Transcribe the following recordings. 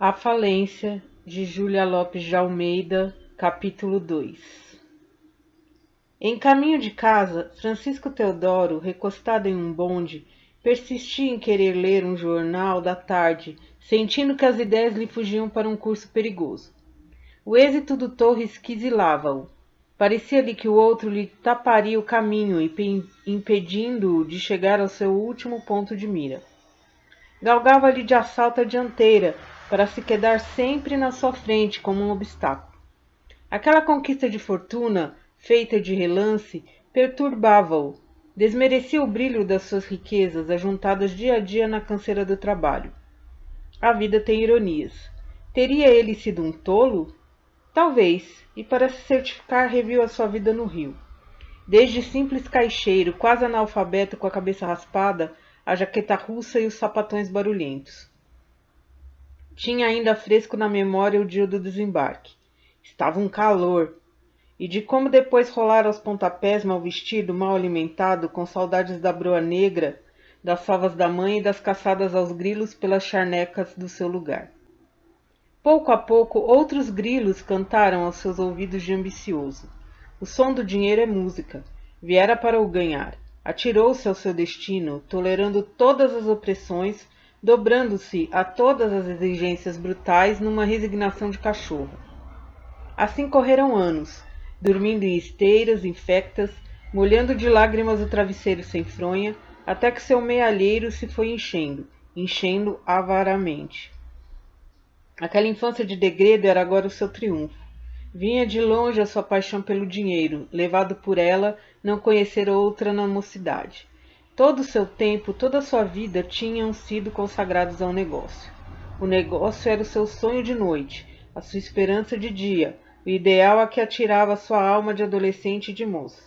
A Falência, de Júlia Lopes de Almeida, capítulo 2. Em caminho de casa, Francisco Teodoro, recostado em um bonde, persistia em querer ler um jornal da tarde, sentindo que as ideias lhe fugiam para um curso perigoso. O êxito do Torres quisilava-o. Parecia-lhe que o outro lhe taparia o caminho, impedindo-o de chegar ao seu último ponto de mira. Galgava-lhe de assalto a dianteira, para se quedar sempre na sua frente como um obstáculo. Aquela conquista de fortuna, feita de relance, perturbava-o. Desmerecia o brilho das suas riquezas, ajuntadas dia a dia na canseira do trabalho. A vida tem ironias. Teria ele sido um tolo? Talvez, e para se certificar reviu a sua vida no Rio. Desde simples caixeiro, quase analfabeto com a cabeça raspada, a jaqueta russa e os sapatões barulhentos. Tinha ainda fresco na memória o dia do desembarque. Estava um calor. E de como depois rolar aos pontapés, mal vestido, mal alimentado, com saudades da broa negra, das favas da mãe e das caçadas aos grilos pelas charnecas do seu lugar. Pouco a pouco, outros grilos cantaram aos seus ouvidos de ambicioso. O som do dinheiro é música. Viera para o ganhar. Atirou-se ao seu destino, tolerando todas as opressões, dobrando-se a todas as exigências brutais numa resignação de cachorro. Assim correram anos, dormindo em esteiras infectas, molhando de lágrimas o travesseiro sem fronha, até que seu mealheiro se foi enchendo avaramente. Aquela infância de degredo era agora o seu triunfo. Vinha de longe a sua paixão pelo dinheiro, levado por ela não conhecer outra na mocidade. Todo o seu tempo, toda a sua vida tinham sido consagrados ao negócio. O negócio era o seu sonho de noite, a sua esperança de dia, o ideal a que atirava sua alma de adolescente e de moça.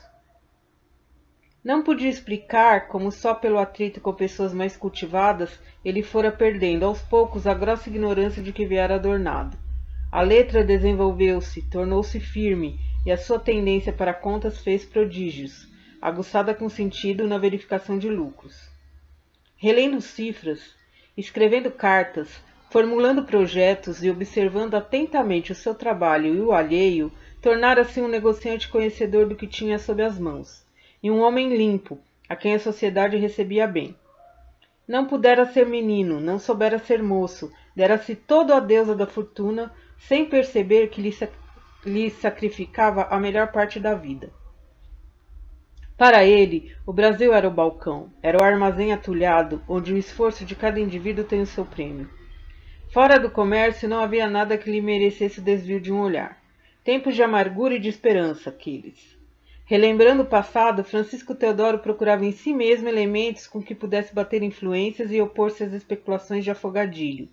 Não podia explicar como só pelo atrito com pessoas mais cultivadas ele fora perdendo aos poucos a grossa ignorância de que viera adornado. A letra desenvolveu-se, tornou-se firme, e a sua tendência para contas fez prodígios, aguçada com sentido na verificação de lucros. Relendo cifras, escrevendo cartas, formulando projetos e observando atentamente o seu trabalho e o alheio, tornara-se um negociante conhecedor do que tinha sob as mãos, e um homem limpo, a quem a sociedade recebia bem. Não pudera ser menino, não soubera ser moço, dera-se todo à deusa da fortuna, sem perceber que lhe sacrificava a melhor parte da vida. Para ele, o Brasil era o balcão, era o armazém atulhado, onde o esforço de cada indivíduo tem o seu prêmio. Fora do comércio não havia nada que lhe merecesse o desvio de um olhar. Tempos de amargura e de esperança, aqueles. Relembrando o passado, Francisco Teodoro procurava em si mesmo elementos com que pudesse bater influências e opor-se às especulações de afogadilho.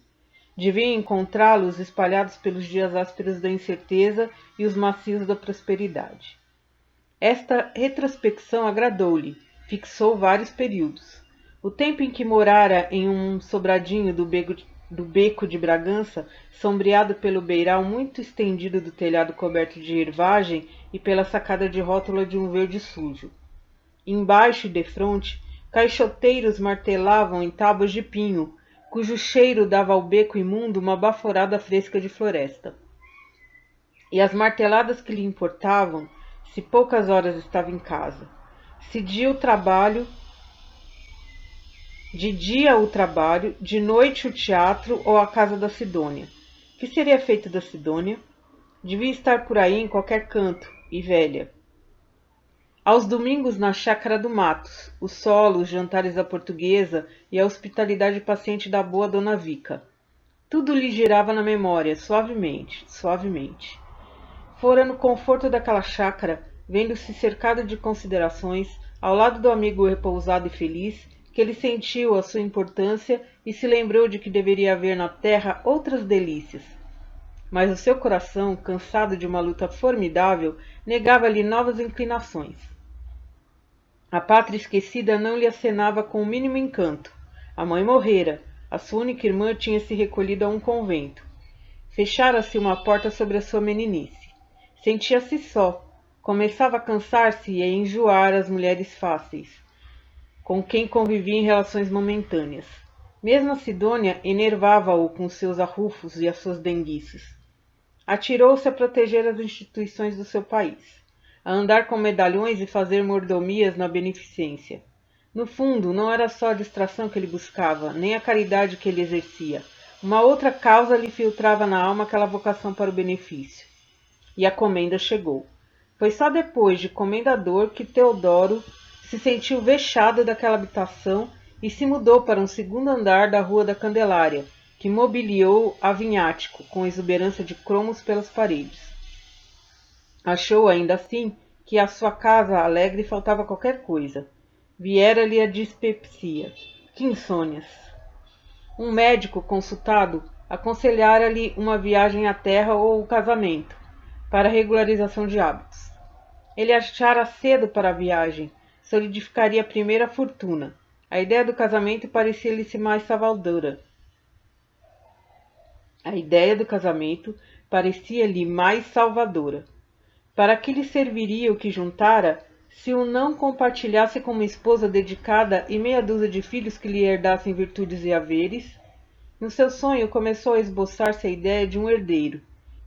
Devia encontrá-los espalhados pelos dias ásperos da incerteza e os macios da prosperidade. Esta retrospecção agradou-lhe, fixou vários períodos. O tempo em que morara em um sobradinho do beco de Bragança, sombreado pelo beiral muito estendido do telhado coberto de ervagem e pela sacada de rótula de um verde sujo. Embaixo e defronte, caixoteiros martelavam em tábuas de pinho, cujo cheiro dava ao beco imundo uma baforada fresca de floresta. E as marteladas que lhe importavam, se poucas horas estava em casa. De dia o trabalho, de noite o teatro ou a casa da Sidônia. Que seria feito da Sidônia? Devia estar por aí em qualquer canto, e velha. Aos domingos na chácara do Matos, o solo, os jantares à portuguesa e a hospitalidade paciente da boa Dona Vica. Tudo lhe girava na memória, suavemente, suavemente. Fora no conforto daquela chácara, vendo-se cercado de considerações, ao lado do amigo repousado e feliz, que ele sentiu a sua importância e se lembrou de que deveria haver na terra outras delícias. Mas o seu coração, cansado de uma luta formidável, negava-lhe novas inclinações. A pátria esquecida não lhe acenava com o mínimo encanto. A mãe morrera, a sua única irmã tinha se recolhido a um convento. Fechara-se uma porta sobre a sua meninice. Sentia-se só, começava a cansar-se e a enjoar as mulheres fáceis, com quem convivia em relações momentâneas. Mesmo a Sidônia enervava-o com seus arrufos e as suas denguices. Atirou-se a proteger as instituições do seu país, a andar com medalhões e fazer mordomias na beneficência. No fundo, não era só a distração que ele buscava, nem a caridade que ele exercia. Uma outra causa lhe filtrava na alma aquela vocação para o benefício. E a comenda chegou. Foi só depois de comendador que Teodoro se sentiu vexado daquela habitação e se mudou para um segundo andar da Rua da Candelária, que mobiliou a vinhático, com exuberância de cromos pelas paredes. Achou, ainda assim, que à sua casa alegre faltava qualquer coisa. Viera-lhe a dispepsia. Que insônias! Um médico consultado aconselhara-lhe uma viagem à terra ou o casamento, para regularização de hábitos. Ele achara cedo para a viagem, solidificaria primeiro a fortuna. A ideia do casamento parecia-lhe mais salvadora. Para que lhe serviria o que juntara, se o não compartilhasse com uma esposa dedicada e meia dúzia de filhos que lhe herdassem virtudes e haveres? No seu sonho começou a esboçar-se a ideia de um herdeiro.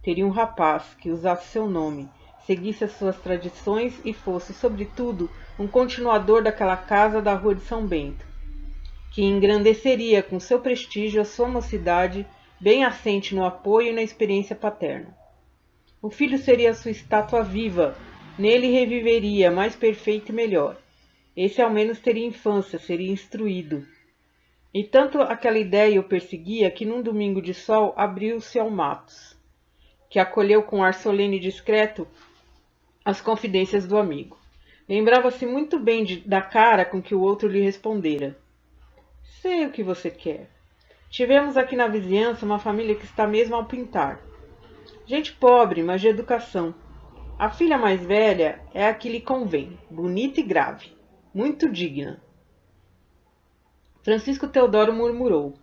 Teria um rapaz que usasse seu nome, seguisse as suas tradições e fosse, sobretudo, um continuador daquela casa da Rua de São Bento, que engrandeceria com seu prestígio a sua mocidade, bem assente no apoio e na experiência paterna. O filho seria sua estátua viva, nele reviveria, mais perfeito e melhor. Esse ao menos teria infância, seria instruído. E tanto aquela ideia o perseguia que num domingo de sol abriu-se ao Matos, que acolheu com ar solene e discreto as confidências do amigo. Lembrava-se muito bem da cara com que o outro lhe respondera. Sei o que você quer. Tivemos aqui na vizinhança uma família que está mesmo ao pintar. Gente pobre, mas de educação. A filha mais velha é a que lhe convém, bonita e grave, muito digna. Francisco Teodoro murmurou.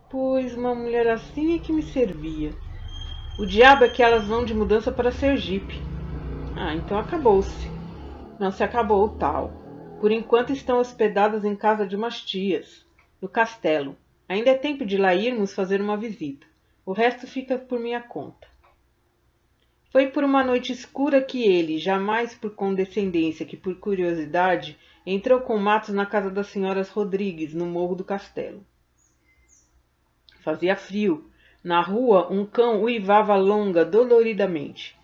Pois uma mulher assim é que me servia. O diabo é que elas vão de mudança para Sergipe. Então acabou-se. Não se acabou o tal. Por enquanto estão hospedadas em casa de umas tias, no castelo. Ainda é tempo de lá irmos fazer uma visita. O resto fica por minha conta. Foi por uma noite escura que ele, jamais por condescendência que por curiosidade, entrou com Matos na casa das senhoras Rodrigues, no Morro do Castelo. Fazia frio. Na rua, um cão uivava longa, doloridamente.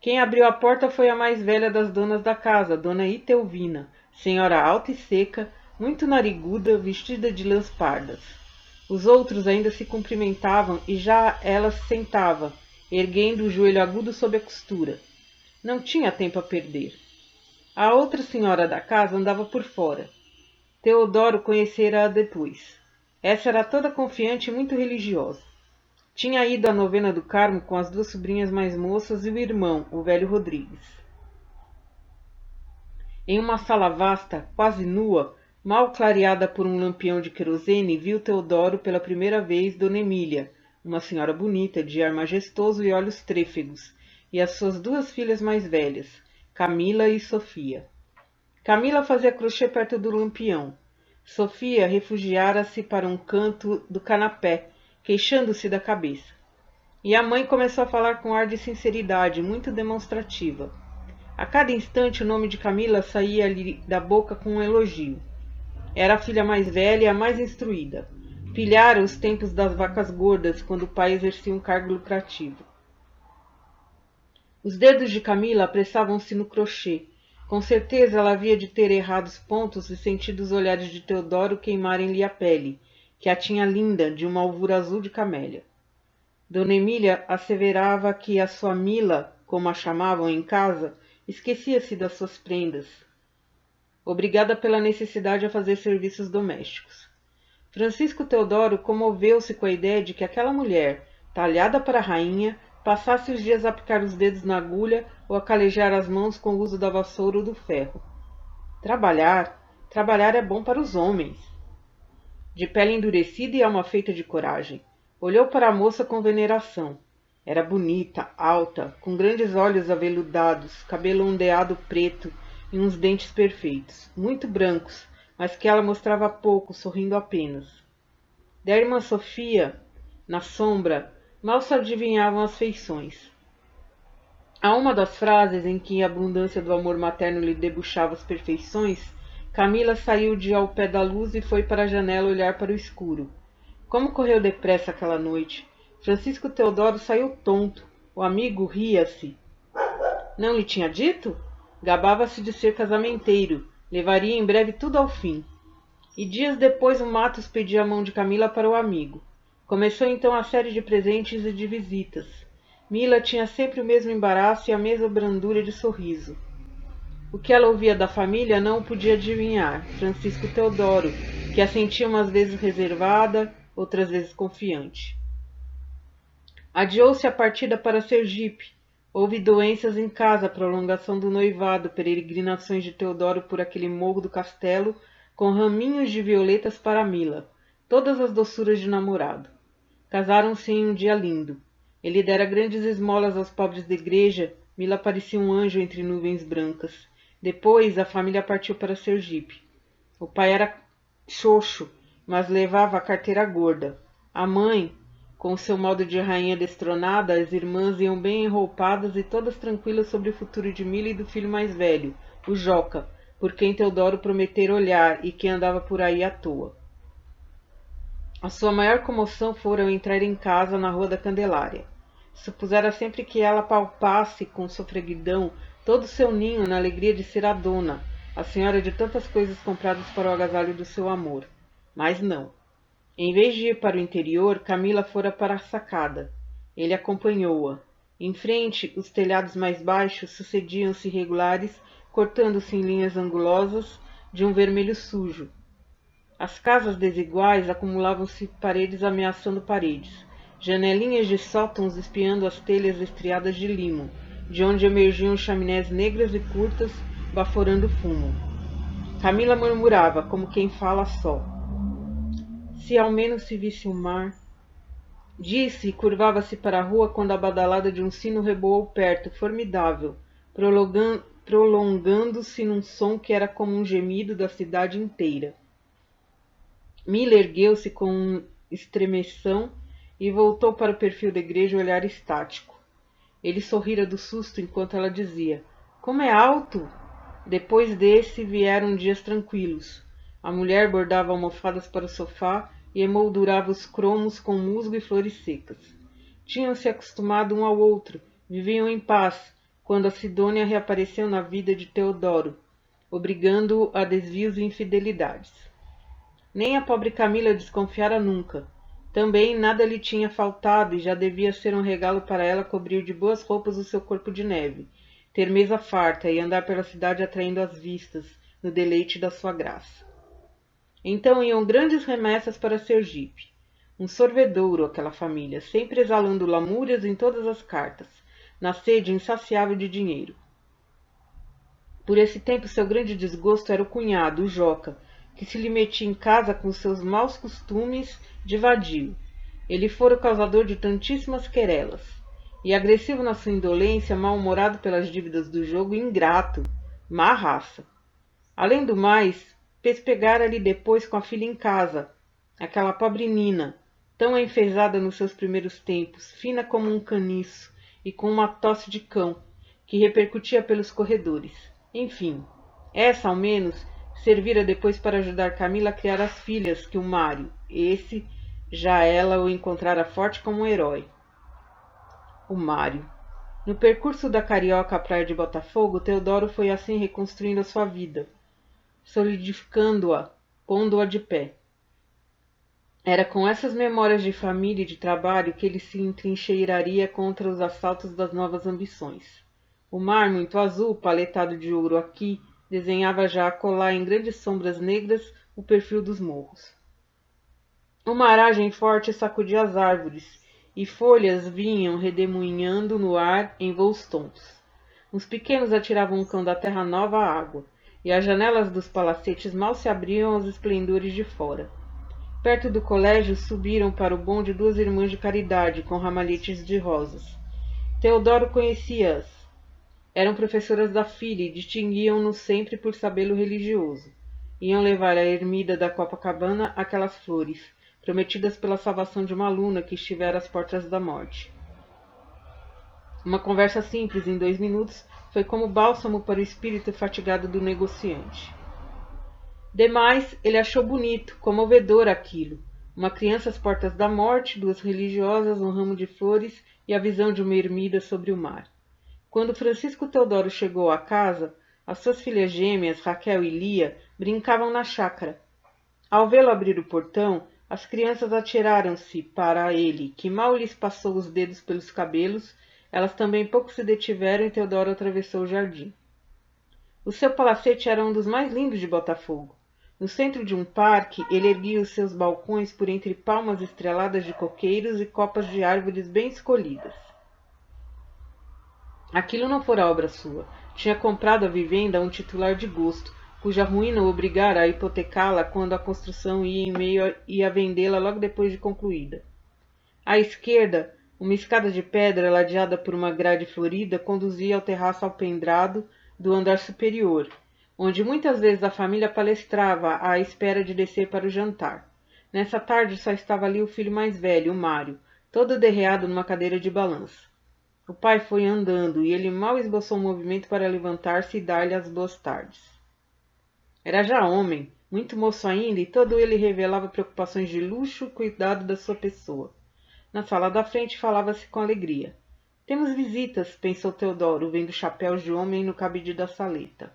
Quem abriu a porta foi a mais velha das donas da casa, Dona Itelvina, senhora alta e seca, muito nariguda, vestida de lãs pardas. Os outros ainda se cumprimentavam e já ela se sentava, erguendo o joelho agudo sob a costura. Não tinha tempo a perder. A outra senhora da casa andava por fora. Teodoro conhecera-a depois. Essa era toda confiante e muito religiosa. Tinha ido à novena do Carmo com as duas sobrinhas mais moças e o irmão, o velho Rodrigues. Em uma sala vasta, quase nua, mal clareada por um lampião de querosene, viu Teodoro pela primeira vez Dona Emília, uma senhora bonita, de ar majestoso e olhos trêfegos, e as suas duas filhas mais velhas, Camila e Sofia. Camila fazia crochê perto do lampião. Sofia refugiara-se para um canto do canapé, queixando-se da cabeça. E a mãe começou a falar com ar de sinceridade, muito demonstrativa. A cada instante o nome de Camila saía-lhe da boca com um elogio. Era a filha mais velha e a mais instruída. Pilhara os tempos das vacas gordas, quando o pai exercia um cargo lucrativo. Os dedos de Camila apressavam-se no crochê. Com certeza ela havia de ter errado os pontos e sentido os olhares de Teodoro queimarem-lhe a pele, que a tinha linda, de uma alvura azul de camélia. Dona Emília asseverava que a sua Mila, como a chamavam em casa, esquecia-se das suas prendas, obrigada pela necessidade a fazer serviços domésticos. Francisco Teodoro comoveu-se com a ideia de que aquela mulher, talhada para a rainha, passasse os dias a picar os dedos na agulha ou a calejar as mãos com o uso da vassoura ou do ferro. Trabalhar é bom para os homens. De pele endurecida e alma feita de coragem, olhou para a moça com veneração. Era bonita, alta, com grandes olhos aveludados, cabelo ondeado preto e uns dentes perfeitos, muito brancos, mas que ela mostrava pouco, sorrindo apenas. Da irmã Sofia, na sombra, mal se adivinhavam as feições. A uma das frases em que a abundância do amor materno lhe debuxava as perfeições, Camila saiu de ao pé da luz e foi para a janela olhar para o escuro. Como correu depressa aquela noite! Francisco Teodoro saiu tonto. O amigo ria-se. Não lhe tinha dito? Gabava-se de ser casamenteiro. Levaria em breve tudo ao fim. E dias depois o Matos pedia a mão de Camila para o amigo. Começou então a série de presentes e de visitas. Mila tinha sempre o mesmo embaraço e a mesma brandura de sorriso. O que ela ouvia da família não o podia adivinhar. Francisco Teodoro, que a sentia umas vezes reservada, outras vezes confiante. Adiou-se a partida para Sergipe. Houve doenças em casa, prolongação do noivado, peregrinações de Teodoro por aquele morro do castelo, com raminhos de violetas para Mila, todas as doçuras de namorado. Casaram-se em um dia lindo. Ele dera grandes esmolas aos pobres da igreja, Mila parecia um anjo entre nuvens brancas. Depois, a família partiu para Sergipe. O pai era xoxo, mas levava a carteira gorda. A mãe, com seu modo de rainha destronada, as irmãs iam bem enroupadas e todas tranquilas sobre o futuro de Mila e do filho mais velho, o Joca, por quem Teodoro prometera olhar e que andava por aí à toa. A sua maior comoção fora ao entrar em casa na Rua da Candelária. Supusera sempre que ela palpasse com sofreguidão todo o seu ninho na alegria de ser a dona, a senhora de tantas coisas compradas para o agasalho do seu amor. Mas não. Em vez de ir para o interior, Camila fora para a sacada. Ele acompanhou-a. Em frente, os telhados mais baixos sucediam-se irregulares, cortando-se em linhas angulosas de um vermelho sujo. As casas desiguais acumulavam-se paredes ameaçando paredes, janelinhas de sótãos espiando as telhas estriadas de limo, de onde emergiam chaminés negras e curtas, baforando fumo. Camila murmurava, como quem fala só. Se ao menos se visse o mar. Disse e curvava-se para a rua quando a badalada de um sino reboou perto, formidável, prolongando-se num som que era como um gemido da cidade inteira. Mila ergueu-se com um estremeção e voltou para o perfil da igreja olhar estático. Ele sorrira do susto enquanto ela dizia: "Como é alto!" Depois desse vieram dias tranquilos. A mulher bordava almofadas para o sofá e emoldurava os cromos com musgo e flores secas. Tinham-se acostumado um ao outro, viviam em paz, quando a Sidônia reapareceu na vida de Teodoro, obrigando-o a desvios e infidelidades. Nem a pobre Camila desconfiara nunca. Também nada lhe tinha faltado e já devia ser um regalo para ela cobrir de boas roupas o seu corpo de neve, ter mesa farta e andar pela cidade atraindo as vistas, no deleite da sua graça. Então iam grandes remessas para Sergipe. Um sorvedouro, aquela família, sempre exalando lamúrias em todas as cartas, na sede insaciável de dinheiro. Por esse tempo seu grande desgosto era o cunhado, o Joca, que se lhe metia em casa com seus maus costumes de vadio. Ele fora o causador de tantíssimas querelas. E agressivo na sua indolência, mal-humorado pelas dívidas do jogo, ingrato, má raça. Além do mais, pespegara-lhe depois com a filha em casa, aquela pobre Nina, tão enfezada nos seus primeiros tempos, fina como um caniço e com uma tosse de cão, que repercutia pelos corredores. Enfim, essa, ao menos, servira depois para ajudar Camila a criar as filhas que o Mário, esse, já ela o encontrara forte como um herói. O Mário. No percurso da Carioca à praia de Botafogo, Teodoro foi assim reconstruindo a sua vida, solidificando-a, pondo-a de pé. Era com essas memórias de família e de trabalho que ele se entrincheiraria contra os assaltos das novas ambições. O mar, muito azul, paletado de ouro aqui, desenhava já acolá em grandes sombras negras o perfil dos morros. Uma aragem forte sacudia as árvores, e folhas vinham redemoinhando no ar em voos tontos. Uns pequenos atiravam um cão da terra nova à água, e as janelas dos palacetes mal se abriam aos esplendores de fora. Perto do colégio subiram para o bonde duas irmãs de caridade, com ramalhetes de rosas. Teodoro conhecia-as. Eram professoras da filha e distinguiam-no sempre por sabê-lo religioso. Iam levar à ermida da Copacabana aquelas flores, prometidas pela salvação de uma aluna que estivera às portas da morte. Uma conversa simples em 2 minutos foi como bálsamo para o espírito fatigado do negociante. Demais, ele achou bonito, comovedor aquilo. Uma criança às portas da morte, 2 religiosas, um ramo de flores e a visão de uma ermida sobre o mar. Quando Francisco Teodoro chegou à casa, as suas filhas gêmeas, Raquel e Lia, brincavam na chácara. Ao vê-lo abrir o portão, as crianças atiraram-se para ele, que mal lhes passou os dedos pelos cabelos. Elas também pouco se detiveram e Teodoro atravessou o jardim. O seu palacete era um dos mais lindos de Botafogo. No centro de um parque, ele erguia os seus balcões por entre palmas estreladas de coqueiros e copas de árvores bem escolhidas. Aquilo não fora obra sua. Tinha comprado a vivenda a um titular de gosto, cuja ruína o obrigara a hipotecá-la quando a construção ia vendê-la logo depois de concluída. À esquerda, uma escada de pedra ladeada por uma grade florida conduzia ao terraço alpendrado do andar superior, onde muitas vezes a família palestrava à espera de descer para o jantar. Nessa tarde só estava ali o filho mais velho, o Mário, todo derreado numa cadeira de balanço. O pai foi andando e ele mal esboçou um movimento para levantar-se e dar-lhe as boas tardes. Era já homem, muito moço ainda, e todo ele revelava preocupações de luxo e cuidado da sua pessoa. Na sala da frente falava-se com alegria. Temos visitas, pensou Teodoro, vendo chapéus de homem no cabide da saleta.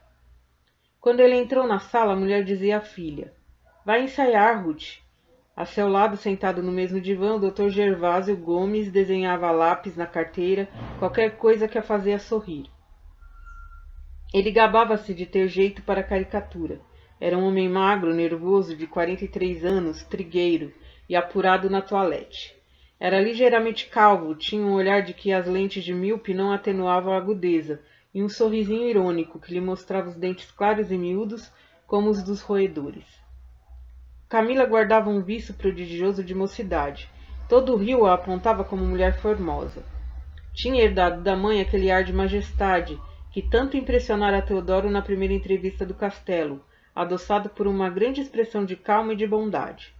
Quando ele entrou na sala, a mulher dizia à filha: Vai ensaiar, Ruth. A seu lado, sentado no mesmo divã, o Dr. Gervásio Gomes desenhava a lápis na carteira qualquer coisa que a fazia sorrir. Ele gabava-se de ter jeito para caricatura. Era um homem magro, nervoso, de 43 anos, trigueiro e apurado na toilette. Era ligeiramente calvo, tinha um olhar de que as lentes de míope não atenuavam a agudeza, e um sorrisinho irônico que lhe mostrava os dentes claros e miúdos como os dos roedores. Camila guardava um viço prodigioso de mocidade. Todo o rio a apontava como mulher formosa. Tinha herdado da mãe aquele ar de majestade que tanto impressionara Teodoro na primeira entrevista do castelo, adoçado por uma grande expressão de calma e de bondade.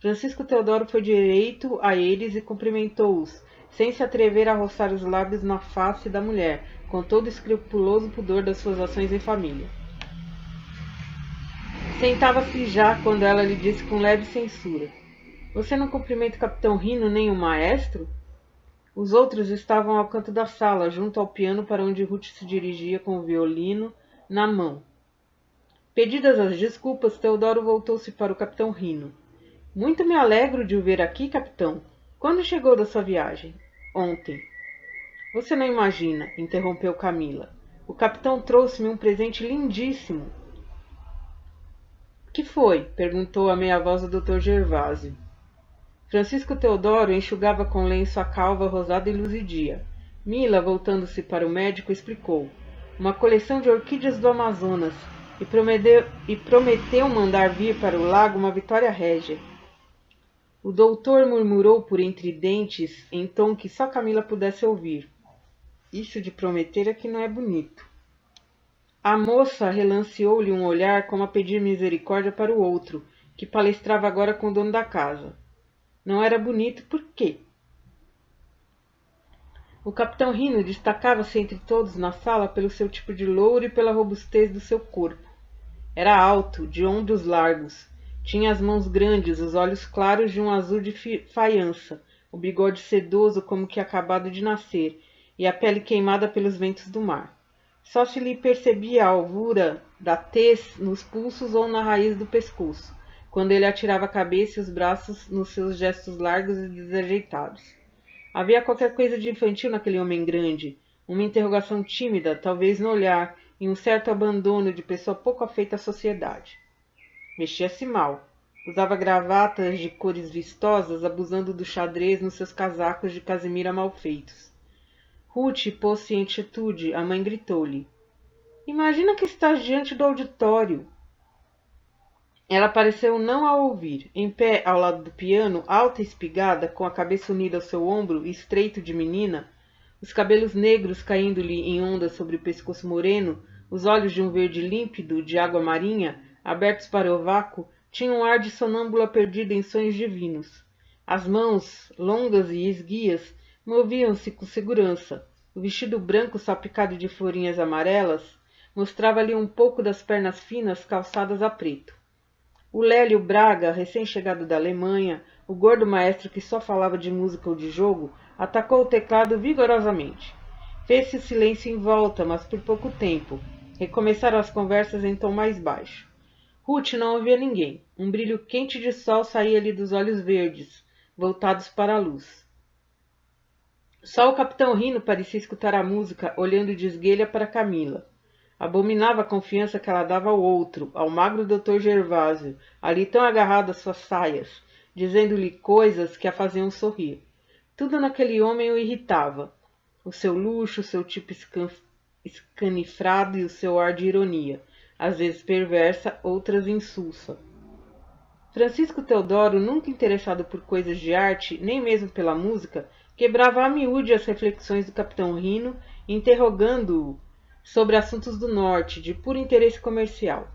Francisco Teodoro foi direito a eles e cumprimentou-os, sem se atrever a roçar os lábios na face da mulher, com todo o escrupuloso pudor das suas ações em família. Sentava-se já quando ela lhe disse com leve censura: Você não cumprimenta o capitão Rino nem o maestro? Os outros estavam ao canto da sala, junto ao piano para onde Ruth se dirigia com o violino na mão. Pedidas as desculpas, Teodoro voltou-se para o capitão Rino. Muito me alegro de o ver aqui, capitão. Quando chegou da sua viagem? Ontem. Você não imagina, interrompeu Camila. O capitão trouxe-me um presente lindíssimo. Que foi? Perguntou a meia-voz do Dr. Gervásio. Francisco Teodoro enxugava com lenço a calva rosada e luzidia. Mila, voltando-se para o médico, explicou. Uma coleção de orquídeas do Amazonas e prometeu mandar vir para o lago uma Vitória Régia. O doutor murmurou por entre dentes, em tom que só Camila pudesse ouvir. Isso de prometer é que não é bonito. A moça relanceou-lhe um olhar como a pedir misericórdia para o outro, que palestrava agora com o dono da casa. Não era bonito por quê? O capitão Rino destacava-se entre todos na sala pelo seu tipo de louro e pela robustez do seu corpo. Era alto, de ombros largos. Tinha as mãos grandes, os olhos claros de um azul de faiança, o bigode sedoso como que acabado de nascer, e a pele queimada pelos ventos do mar. Só se lhe percebia a alvura da tez nos pulsos ou na raiz do pescoço, quando ele atirava a cabeça e os braços nos seus gestos largos e desajeitados. Havia qualquer coisa de infantil naquele homem grande, uma interrogação tímida, talvez no olhar, e um certo abandono de pessoa pouco afeita à sociedade. Vestia-se mal. Usava gravatas de cores vistosas, abusando do xadrez nos seus casacos de casimira mal feitos. Ruth pôs-se em atitude. A mãe gritou-lhe: Imagina que estás diante do auditório. Ela pareceu não a ouvir. Em pé ao lado do piano, alta e espigada, com a cabeça unida ao seu ombro, estreito de menina, os cabelos negros caindo-lhe em ondas sobre o pescoço moreno, os olhos de um verde límpido, de água marinha, abertos para o vácuo, Tinha um ar de sonâmbula perdida em sonhos divinos. As mãos, longas e esguias, moviam-se com segurança. O vestido branco salpicado de florinhas amarelas mostrava-lhe um pouco das pernas finas calçadas a preto. O Lélio Braga, recém-chegado da Alemanha, o gordo maestro que só falava de música ou de jogo, atacou o teclado vigorosamente. Fez-se o silêncio em volta, mas por pouco tempo. Recomeçaram as conversas em tom mais baixo. Ruth não ouvia ninguém. Um brilho quente de sol saía-lhe dos olhos verdes, voltados para a luz. Só o capitão Rino parecia escutar a música, olhando de esguelha para Camila. Abominava a confiança que ela dava ao outro, ao magro Dr. Gervásio, ali tão agarrado às suas saias, dizendo-lhe coisas que a faziam sorrir. Tudo naquele homem o irritava. O seu luxo, o seu tipo escanifrado e o seu ar de ironia, às vezes perversa, outras insulsa. Francisco Teodoro, nunca interessado por coisas de arte, nem mesmo pela música, quebrava a miúde as reflexões do capitão Rino, interrogando-o sobre assuntos do norte, de puro interesse comercial.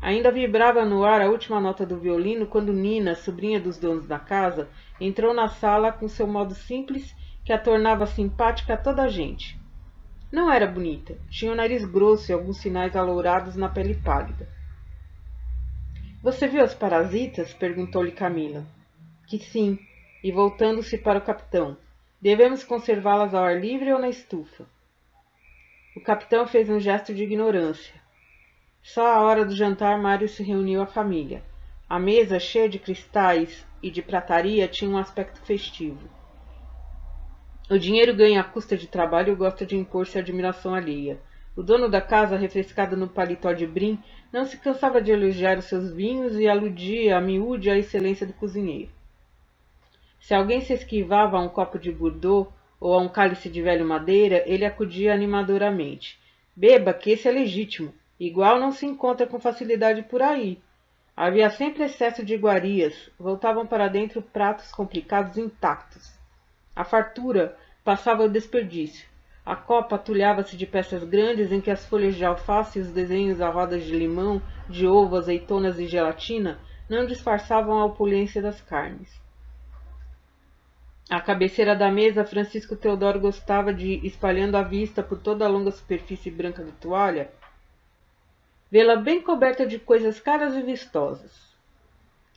Ainda vibrava no ar a última nota do violino quando Nina, sobrinha dos donos da casa, entrou na sala com seu modo simples que a tornava simpática a toda a gente. Não era bonita, tinha o nariz grosso e alguns sinais alourados na pele pálida. Você viu as parasitas? Perguntou-lhe Camila. Que sim, e voltando-se para o capitão. Devemos conservá-las ao ar livre ou na estufa? O capitão fez um gesto de ignorância. Só à hora do jantar Mário se reuniu à família. A mesa, cheia de cristais e de prataria, tinha um aspecto festivo. O dinheiro ganho à custa de trabalho gosta de impor-se à admiração alheia. O dono da casa, refrescado no paletó de brim, não se cansava de elogiar os seus vinhos e aludia a miúde à excelência do cozinheiro. Se alguém se esquivava a um copo de Bordeaux ou a um cálice de velho madeira, ele acudia animadoramente. Beba, que esse é legítimo. Igual não se encontra com facilidade por aí. Havia sempre excesso de iguarias. Voltavam para dentro pratos complicados intactos. A fartura passava ao desperdício. A copa atulhava-se de peças grandes em que as folhas de alface e os desenhos a rodas de limão, de ovo, azeitonas e gelatina não disfarçavam a opulência das carnes. À cabeceira da mesa, Francisco Teodoro gostava de, espalhando a vista por toda a longa superfície branca da toalha, vê-la bem coberta de coisas caras e vistosas.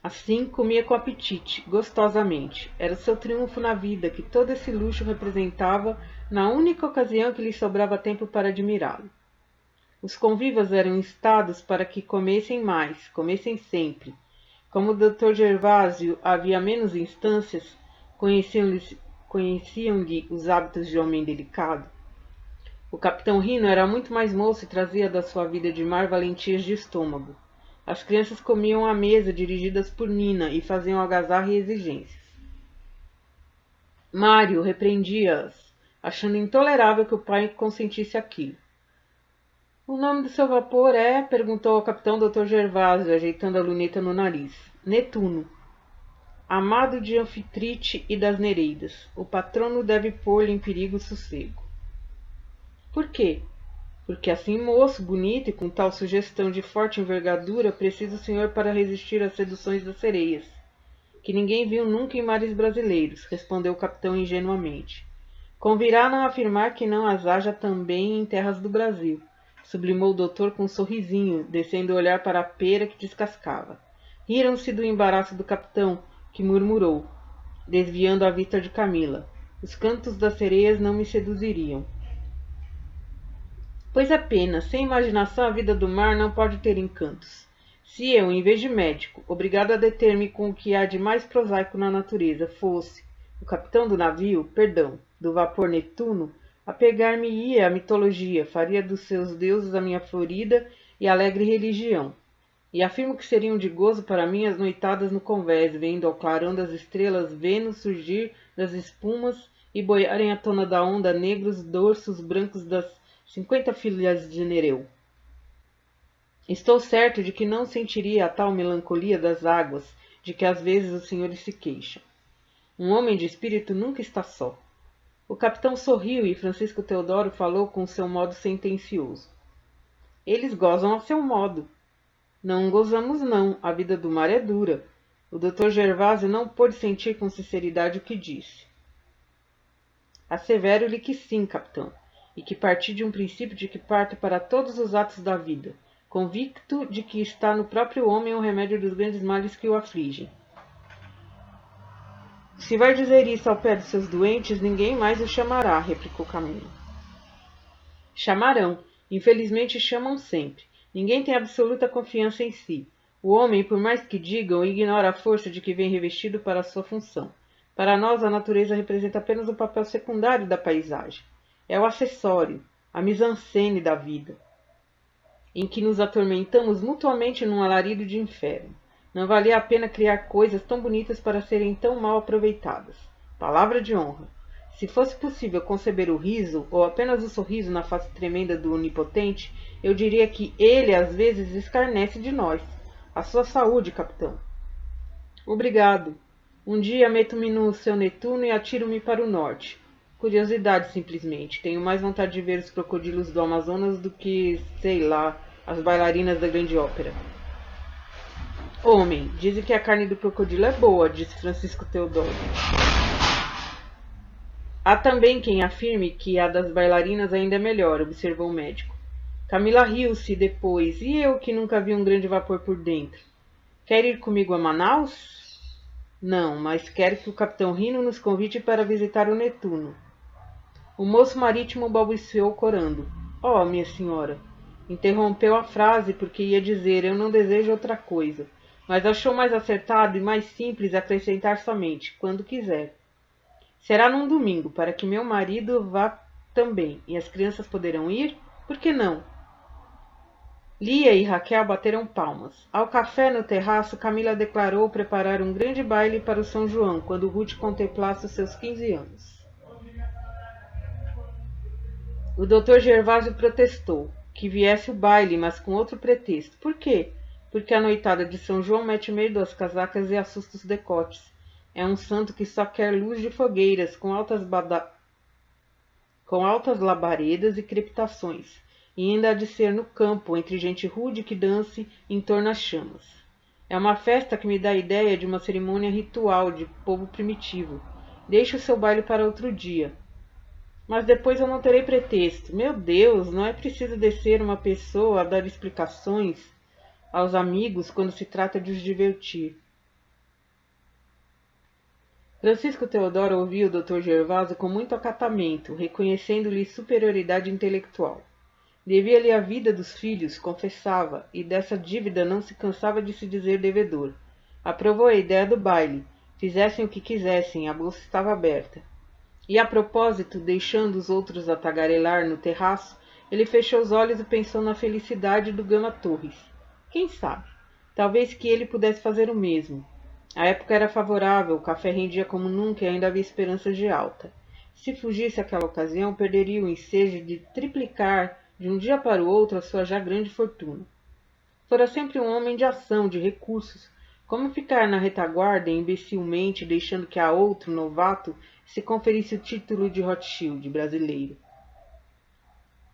Assim, comia com apetite, gostosamente. Era o seu triunfo na vida, que todo esse luxo representava na única ocasião que lhe sobrava tempo para admirá-lo. Os convivas eram instados para que comessem mais, comessem sempre. Como o Dr. Gervásio havia menos instâncias, conheciam-lhe os hábitos de homem delicado. O capitão Rino era muito mais moço e trazia da sua vida de mar valentias de estômago. As crianças comiam à mesa, dirigidas por Nina, e faziam algazarra e exigências. Mário repreendia-as, achando intolerável que o pai consentisse aquilo. O nome do seu vapor é? Perguntou ao capitão Dr. Gervásio, ajeitando a luneta no nariz. Netuno. Amado de Anfitrite e das Nereidas, o patrono deve pôr-lhe em perigo o sossego. Por quê? Porque assim moço, bonito e com tal sugestão de forte envergadura, precisa o senhor para resistir às seduções das sereias, que ninguém viu nunca em mares brasileiros, respondeu o capitão ingenuamente. Convirá não afirmar que não as haja também em terras do Brasil, sublimou o doutor com um sorrisinho, descendo o olhar para a pera que descascava. Riram-se do embaraço do capitão, que murmurou, desviando a vista de Camila. Os cantos das sereias não me seduziriam. Pois é pena, sem imaginação a vida do mar não pode ter encantos. Se eu, em vez de médico, obrigado a deter-me com o que há de mais prosaico na natureza, fosse o capitão do navio, perdão, do vapor Netuno, apegar-me-ia à mitologia, faria dos seus deuses a minha florida e alegre religião. E afirmo que seriam de gozo para mim as noitadas no convés, vendo ao clarão das estrelas Vênus surgir das espumas e boiarem à tona da onda negros dorsos brancos das 50 filhas de Nereu. Estou certo de que não sentiria a tal melancolia das águas de que às vezes os senhores se queixam. Um homem de espírito nunca está só. O capitão sorriu e Francisco Teodoro falou com seu modo sentencioso. Eles gozam a seu modo. Não gozamos não, a vida do mar é dura. O Dr. Gervásio não pôde sentir com sinceridade o que disse. Assevero-lhe que sim, capitão, e que parti de um princípio de que parto para todos os atos da vida, convicto de que está no próprio homem o remédio dos grandes males que o afligem. Se vai dizer isso ao pé dos seus doentes, ninguém mais o chamará, replicou Camilo. Chamarão. Infelizmente chamam sempre. Ninguém tem absoluta confiança em si. O homem, por mais que digam, ignora a força de que vem revestido para a sua função. Para nós, a natureza representa apenas o papel secundário da paisagem. É o acessório, a mise-en-scène da vida, em que nos atormentamos mutuamente num alarido de inferno. Não valia a pena criar coisas tão bonitas para serem tão mal aproveitadas. Palavra de honra. Se fosse possível conceber o riso, ou apenas o sorriso na face tremenda do onipotente, eu diria que ele às vezes escarnece de nós. A sua saúde, capitão. Obrigado. Um dia meto-me no seu Netuno e atiro-me para o norte. Curiosidade, simplesmente. Tenho mais vontade de ver os crocodilos do Amazonas do que, sei lá, as bailarinas da grande ópera. Homem, dizem que a carne do crocodilo é boa, disse Francisco Teodoro. Há também quem afirme que a das bailarinas ainda é melhor, observou o médico. Camila riu-se depois, e eu que nunca vi um grande vapor por dentro. Quer ir comigo a Manaus? Não, mas quero que o capitão Rino nos convide para visitar o Netuno. O moço marítimo balbuciou corando. Oh, minha senhora! Interrompeu a frase porque ia dizer, eu não desejo outra coisa, mas achou mais acertado e mais simples acrescentar somente, quando quiser. Será num domingo, para que meu marido vá também, e as crianças poderão ir? Por que não? Lia e Raquel bateram palmas. Ao café no terraço, Camila declarou preparar um grande baile para o São João, quando Ruth contemplasse os seus 15 anos. O Dr. Gervásio protestou que viesse o baile, mas com outro pretexto. Por quê? Porque a noitada de São João mete medo às casacas e assusta os decotes. É um santo que só quer luz de fogueiras, com altas labaredas e crepitações, e ainda há de ser no campo, entre gente rude que dance em torno às chamas. É uma festa que me dá a ideia de uma cerimônia ritual de povo primitivo. Deixe o seu baile para outro dia. Mas depois eu não terei pretexto. Meu Deus, não é preciso descer uma pessoa a dar explicações aos amigos quando se trata de os divertir. Francisco Teodoro ouvia o Dr. Gervásio com muito acatamento, reconhecendo-lhe superioridade intelectual. Devia-lhe a vida dos filhos, confessava, e dessa dívida não se cansava de se dizer devedor. Aprovou a ideia do baile. Fizessem o que quisessem, a bolsa estava aberta. E a propósito, deixando os outros a tagarelar no terraço, ele fechou os olhos e pensou na felicidade do Gama Torres. Quem sabe? Talvez que ele pudesse fazer o mesmo. A época era favorável, o café rendia como nunca e ainda havia esperanças de alta. Se fugisse aquela ocasião, perderia o ensejo de triplicar de um dia para o outro a sua já grande fortuna. Fora sempre um homem de ação, de recursos. Como ficar na retaguarda imbecilmente, deixando que a outro, novato, se conferisse o título de Rothschild brasileiro?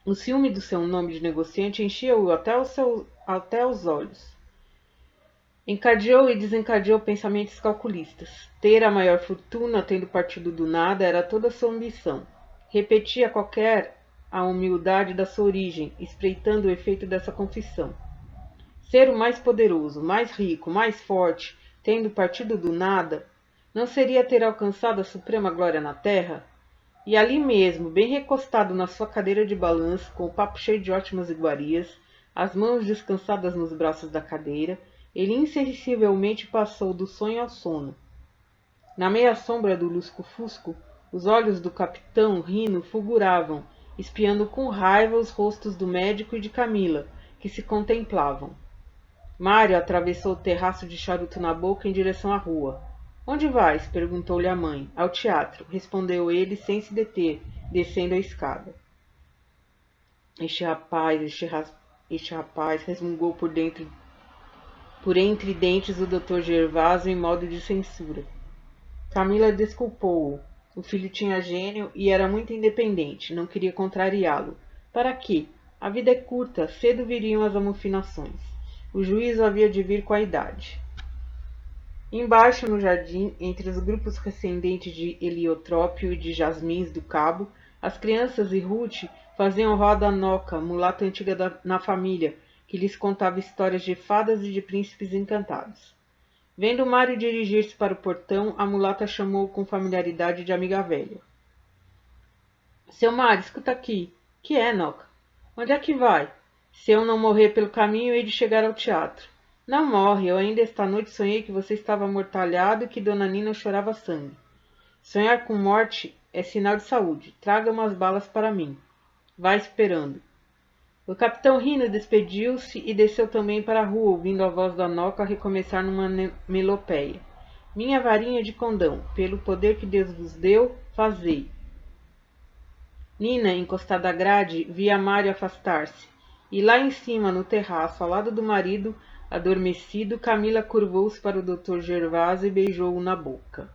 O ciúme do seu nome de negociante enchia-o até os olhos. Encadeou e desencadeou pensamentos calculistas. Ter a maior fortuna, tendo partido do nada, era toda a sua ambição. Repetia a humildade da sua origem, espreitando o efeito dessa confissão. Ser o mais poderoso, mais rico, mais forte, tendo partido do nada, não seria ter alcançado a suprema glória na terra? E ali mesmo, bem recostado na sua cadeira de balanço, com o papo cheio de ótimas iguarias, as mãos descansadas nos braços da cadeira, ele insensivelmente passou do sonho ao sono. Na meia sombra do lusco-fusco, os olhos do capitão Rino fulguravam, espiando com raiva os rostos do médico e de Camila, que se contemplavam. Mário atravessou o terraço de charuto na boca em direção à rua. Onde vais? Perguntou-lhe a mãe. Ao teatro, respondeu ele sem se deter, descendo a escada. Este rapaz, resmungou por entre dentes o Dr. Gervásio em modo de censura. Camila desculpou-o. O filho tinha gênio e era muito independente, não queria contrariá-lo. Para quê? A vida é curta, cedo viriam as amofinações. O juízo havia de vir com a idade. Embaixo, no jardim, entre os grupos recendentes de heliotrópio e de jasmins do cabo, as crianças e Ruth faziam roda a Noca, mulata antiga na família, que lhes contava histórias de fadas e de príncipes encantados. Vendo Mário dirigir-se para o portão, a mulata chamou com familiaridade de amiga velha. Seu Mário, escuta aqui. Que é, Noca? Onde é que vai? Se eu não morrer pelo caminho, hei de chegar ao teatro. Não morre, eu ainda esta noite sonhei que você estava amortalhado e que Dona Nina chorava sangue. Sonhar com morte é sinal de saúde. Traga umas balas para mim. Vá esperando. O capitão rindo despediu-se e desceu também para a rua, ouvindo a voz da Noca recomeçar numa melopéia. Minha varinha de condão, pelo poder que Deus vos deu, fazei. Nina, encostada à grade, via Mário afastar-se. E lá em cima, no terraço, ao lado do marido, adormecido, Camila curvou-se para o Dr. Gervásio e beijou-o na boca.